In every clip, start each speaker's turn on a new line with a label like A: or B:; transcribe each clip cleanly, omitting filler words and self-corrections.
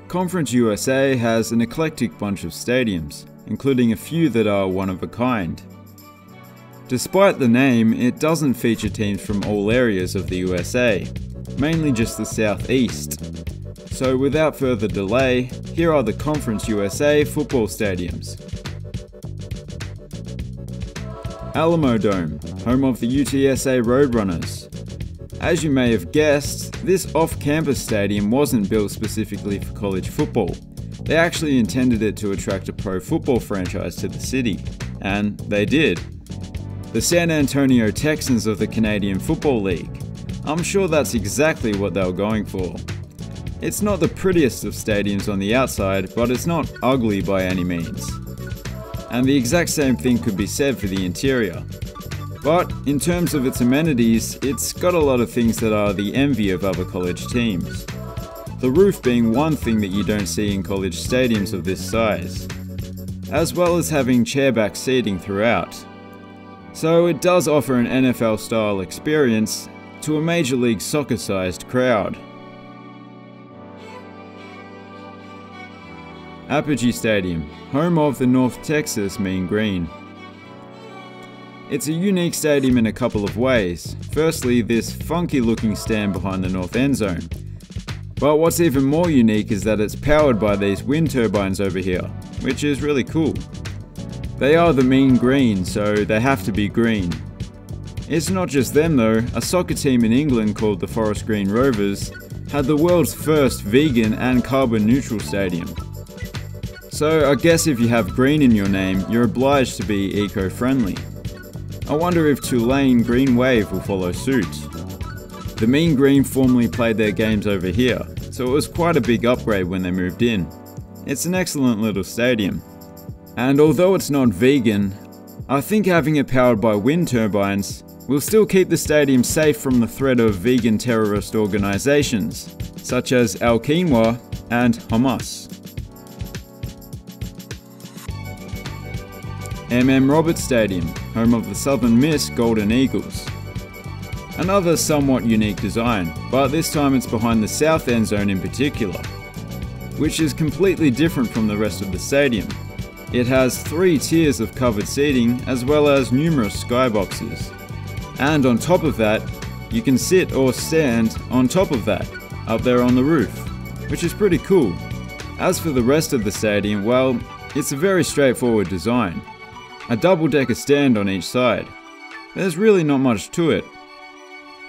A: Conference USA has an eclectic bunch of stadiums, including a few that are one of a kind. Despite the name, it doesn't feature teams from all areas of the USA, mainly just the Southeast. So without further delay, here are the Conference USA football stadiums. Alamodome, home of the UTSA Roadrunners. As you may have guessed, this off-campus stadium wasn't built specifically for college football. They actually intended it to attract a pro football franchise to the city, and they did. The San Antonio Texans of the Canadian Football League. I'm sure that's exactly what they were going for. It's not the prettiest of stadiums on the outside, but it's not ugly by any means. And the exact same thing could be said for the interior. But in terms of its amenities, it's got a lot of things that are the envy of other college teams. The roof being one thing that you don't see in college stadiums of this size, as well as having chairback seating throughout. So it does offer an NFL-style experience to a Major League Soccer-sized crowd. Apogee Stadium, home of the North Texas Mean Green. It's a unique stadium in a couple of ways. Firstly, this funky looking stand behind the north end zone. But what's even more unique is that it's powered by these wind turbines over here, which is really cool. They are the Mean Green, so they have to be green. It's not just them though. A soccer team in England called the Forest Green Rovers had the world's first vegan and carbon neutral stadium. So I guess if you have green in your name, you're obliged to be eco-friendly. I wonder if Tulane Green Wave will follow suit. The Mean Green formerly played their games over here, so it was quite a big upgrade when they moved in. It's an excellent little stadium. And although it's not vegan, I think having it powered by wind turbines will still keep the stadium safe from the threat of vegan terrorist organizations, such as Al Quinoa and Hamas. Roberts Stadium, home of the Southern Miss Golden Eagles. Another somewhat unique design, but this time it's behind the south end zone in particular, which is completely different from the rest of the stadium. It has 3 tiers of covered seating as well as numerous skyboxes. And on top of that, you can sit or stand on top of that, up there on the roof, which is pretty cool. As for the rest of the stadium, well, it's a very straightforward design. A double-decker stand on each side. There's really not much to it.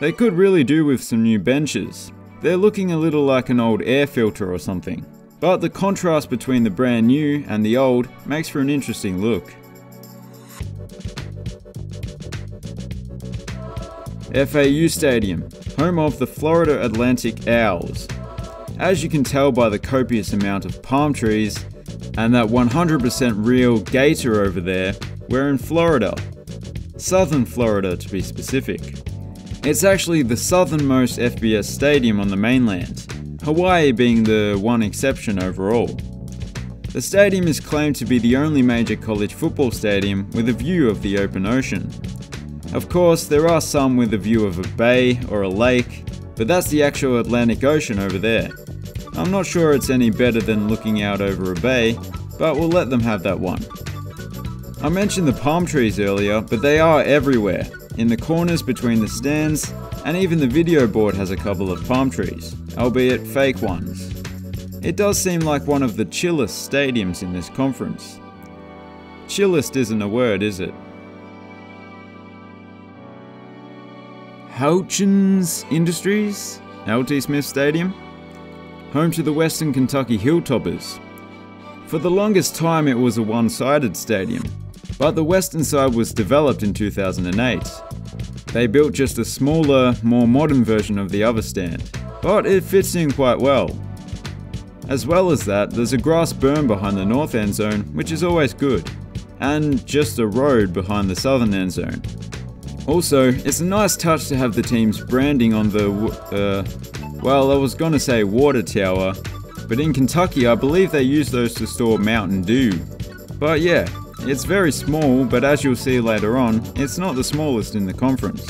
A: They could really do with some new benches. They're looking a little like an old air filter or something. But the contrast between the brand new and the old makes for an interesting look. FAU Stadium, home of the Florida Atlantic Owls. As you can tell by the copious amount of palm trees and that 100% real gator over there, we're in Florida. Southern Florida to be specific. It's actually the southernmost FBS stadium on the mainland, Hawaii being the one exception overall. The stadium is claimed to be the only major college football stadium with a view of the open ocean. Of course, there are some with a view of a bay or a lake, but that's the actual Atlantic Ocean over there. I'm not sure it's any better than looking out over a bay, but we'll let them have that one. I mentioned the palm trees earlier, but they are everywhere, in the corners between the stands, and even the video board has a couple of palm trees, albeit fake ones. It does seem like one of the chillest stadiums in this conference. Chillest isn't a word, is it? Houchins Industries, LT Smith Stadium, home to the Western Kentucky Hilltoppers. For the longest time it was a one-sided stadium, but the western side was developed in 2008. They built just a smaller, more modern version of the other stand, but it fits in quite well. As well as that, there's a grass berm behind the north end zone, which is always good, and just a road behind the southern end zone. Also, it's a nice touch to have the team's branding on the, well, I was gonna say water tower, but in Kentucky I believe they use those to store Mountain Dew. But yeah, it's very small, but as you'll see later on, it's not the smallest in the conference.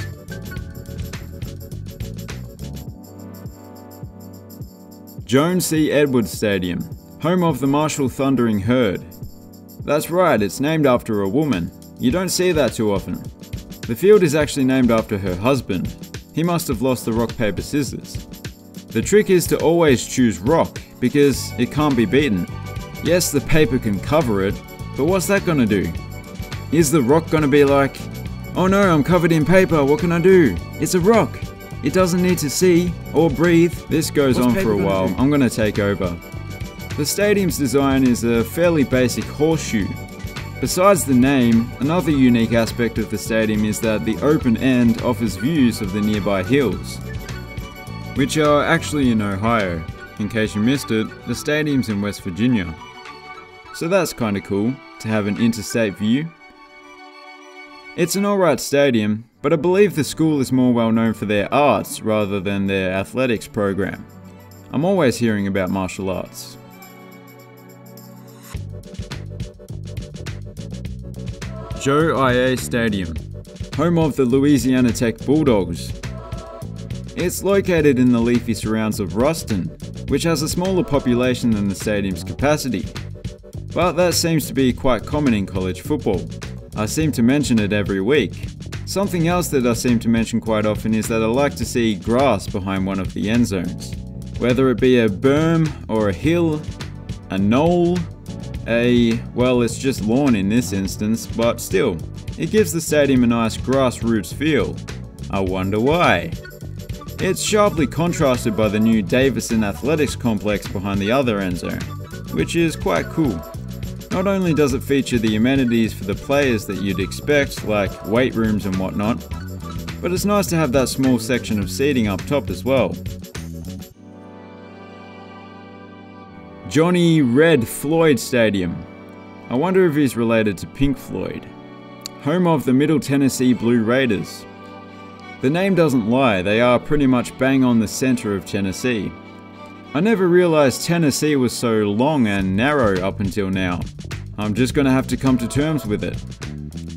A: Joan C. Edwards Stadium, home of the Marshall Thundering Herd. That's right, it's named after a woman. You don't see that too often. The field is actually named after her husband. He must have lost the rock, paper, scissors. The trick is to always choose rock, because it can't be beaten. Yes, the paper can cover it, but what's that gonna do? Is the rock gonna be like, oh no, I'm covered in paper, what can I do? It's a rock. It doesn't need to see or breathe. This goes on for a while. I'm gonna take over. The stadium's design is a fairly basic horseshoe. Besides the name, another unique aspect of the stadium is that the open end offers views of the nearby hills, which are actually in Ohio. In case you missed it, the stadium's in West Virginia. So that's kinda cool, to have an interstate view. It's an alright stadium, but I believe the school is more well known for their arts rather than their athletics program. I'm always hearing about martial arts. Joe IA Stadium, home of the Louisiana Tech Bulldogs. It's located in the leafy surrounds of Ruston, which has a smaller population than the stadium's capacity. But that seems to be quite common in college football. I seem to mention it every week. Something else that I seem to mention quite often is that I like to see grass behind one of the end zones. Whether it be a berm or a hill, a knoll, well, it's just lawn in this instance, but still, it gives the stadium a nice grassroots feel. I wonder why. It's sharply contrasted by the new Davison Athletics complex behind the other end zone, which is quite cool. Not only does it feature the amenities for the players that you'd expect, like weight rooms and whatnot, but it's nice to have that small section of seating up top as well. Johnny Red Floyd Stadium. I wonder if he's related to Pink Floyd. Home of the Middle Tennessee Blue Raiders. The name doesn't lie, they are pretty much bang on the center of Tennessee. I never realized Tennessee was so long and narrow up until now. I'm just gonna have to come to terms with it.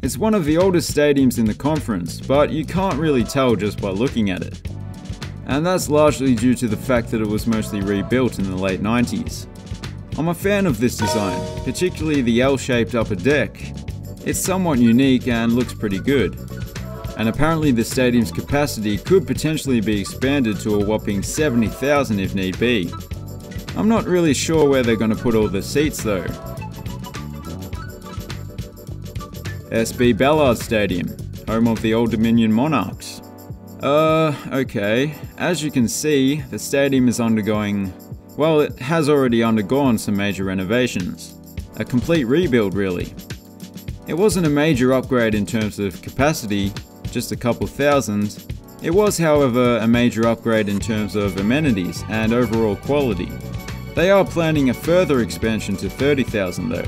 A: It's one of the oldest stadiums in the conference, but you can't really tell just by looking at it. And that's largely due to the fact that it was mostly rebuilt in the late 90s. I'm a fan of this design, particularly the L-shaped upper deck. It's somewhat unique and looks pretty good. And apparently the stadium's capacity could potentially be expanded to a whopping 70,000 if need be. I'm not really sure where they're going to put all the seats though. SB Ballard Stadium, home of the Old Dominion Monarchs. Okay. As you can see, the stadium is undergoing, well, it has already undergone some major renovations. A complete rebuild really. It wasn't a major upgrade in terms of capacity, just a couple thousand. It was, however, a major upgrade in terms of amenities and overall quality. They are planning a further expansion to 30,000 though.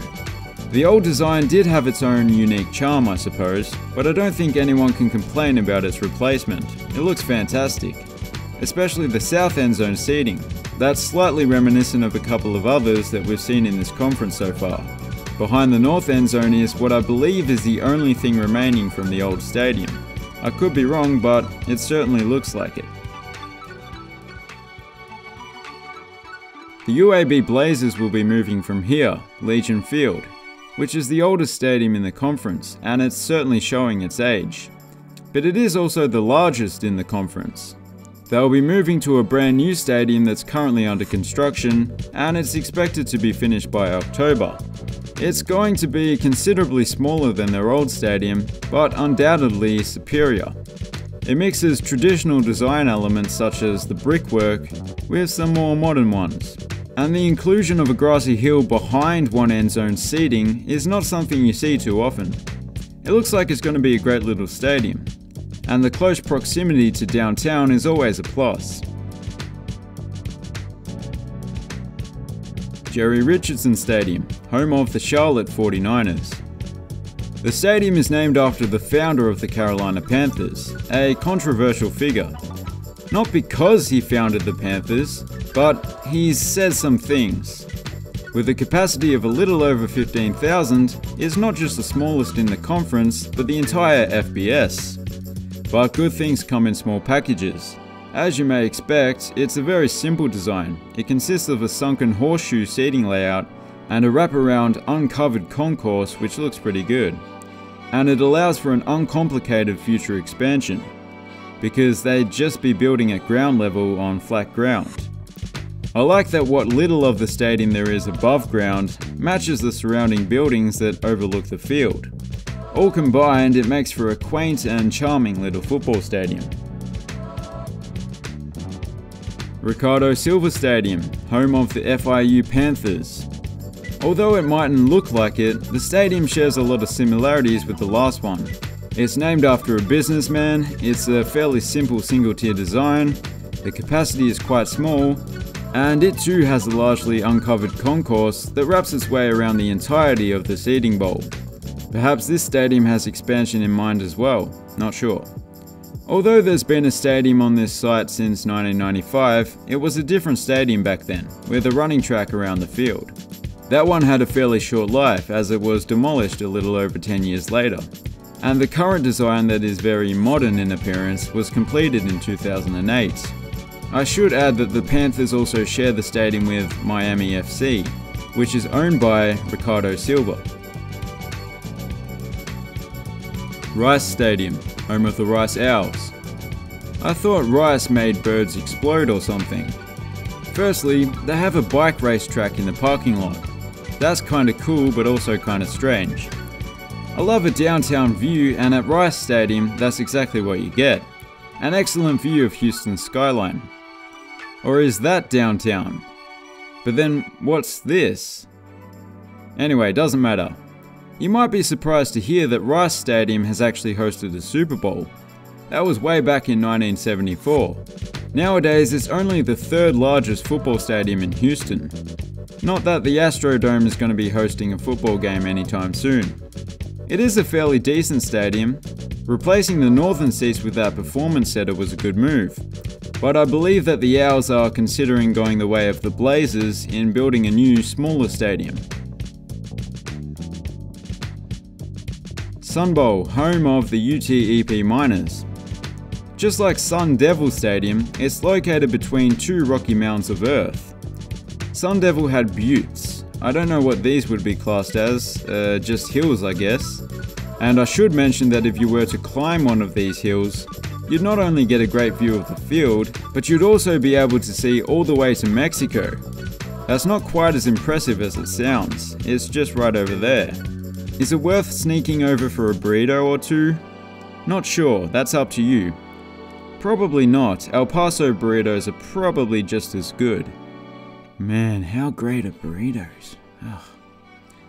A: The old design did have its own unique charm, I suppose, but I don't think anyone can complain about its replacement. It looks fantastic, especially the south end zone seating. That's slightly reminiscent of a couple of others that we've seen in this conference so far. Behind the north end zone is what I believe is the only thing remaining from the old stadium. I could be wrong, but it certainly looks like it. The UAB Blazers will be moving from here, Legion Field, which is the oldest stadium in the conference, and it's certainly showing its age. But it is also the largest in the conference. They'll be moving to a brand new stadium that's currently under construction, and it's expected to be finished by October. It's going to be considerably smaller than their old stadium, but undoubtedly superior. It mixes traditional design elements such as the brickwork with some more modern ones. And the inclusion of a grassy hill behind one end zone seating is not something you see too often. It looks like it's going to be a great little stadium, and the close proximity to downtown is always a plus. Jerry Richardson Stadium, home of the Charlotte 49ers. The stadium is named after the founder of the Carolina Panthers, a controversial figure. Not because he founded the Panthers, but he's said some things. With a capacity of a little over 15,000, it's not just the smallest in the conference, but the entire FBS. But good things come in small packages, As you may expect, it's a very simple design. It consists of a sunken horseshoe seating layout and a wraparound uncovered concourse which looks pretty good. And it allows for an uncomplicated future expansion, because they'd just be building at ground level on flat ground. I like that what little of the stadium there is above ground matches the surrounding buildings that overlook the field. All combined, it makes for a quaint and charming little football stadium. Ricardo Silva Stadium, home of the FAU Panthers. Although it mightn't look like it, the stadium shares a lot of similarities with the last one. It's named after a businessman, it's a fairly simple single-tier design, the capacity is quite small, and it too has a largely uncovered concourse that wraps its way around the entirety of the seating bowl. Perhaps this stadium has expansion in mind as well, not sure. Although there's been a stadium on this site since 1995, it was a different stadium back then, with a running track around the field. That one had a fairly short life as it was demolished a little over 10 years later. And the current design that is very modern in appearance was completed in 2008. I should add that the Panthers also share the stadium with Miami FC, which is owned by Ricardo Silva. Rice Stadium, home of the Rice Owls. I thought Rice made birds explode or something. Firstly, they have a bike race track in the parking lot. That's kinda cool but also kinda strange. I love a downtown view, and at Rice Stadium that's exactly what you get. An excellent view of Houston's skyline. Or is that downtown? But then what's this? Anyway, doesn't matter. You might be surprised to hear that Rice Stadium has actually hosted a Super Bowl. That was way back in 1974. Nowadays it's only the third largest football stadium in Houston. Not that the Astrodome is going to be hosting a football game anytime soon. It is a fairly decent stadium. Replacing the northern seats with that performance center was a good move. But I believe that the Owls are considering going the way of the Blazers in building a new, smaller stadium. Sun Bowl, home of the UTEP Miners. Just like Sun Devil Stadium, it's located between two rocky mounds of earth. Sun Devil had buttes. I don't know what these would be classed as, just hills I guess. And I should mention that if you were to climb one of these hills, you'd not only get a great view of the field, but you'd also be able to see all the way to Mexico. That's not quite as impressive as it sounds, it's just right over there. Is it worth sneaking over for a burrito or two? Not sure, that's up to you. Probably not, El Paso burritos are probably just as good. Man, how great are burritos?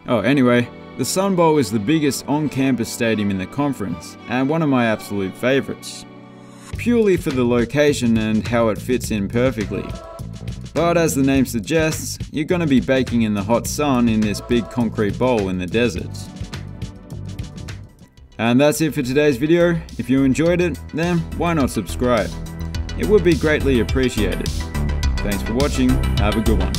A: Oh, anyway, the Sun Bowl is the biggest on-campus stadium in the conference, and one of my absolute favorites. Purely for the location and how it fits in perfectly. But as the name suggests, you're going to be baking in the hot sun in this big concrete bowl in the desert. And that's it for today's video. If you enjoyed it, then why not subscribe? It would be greatly appreciated. Thanks for watching, have a good one.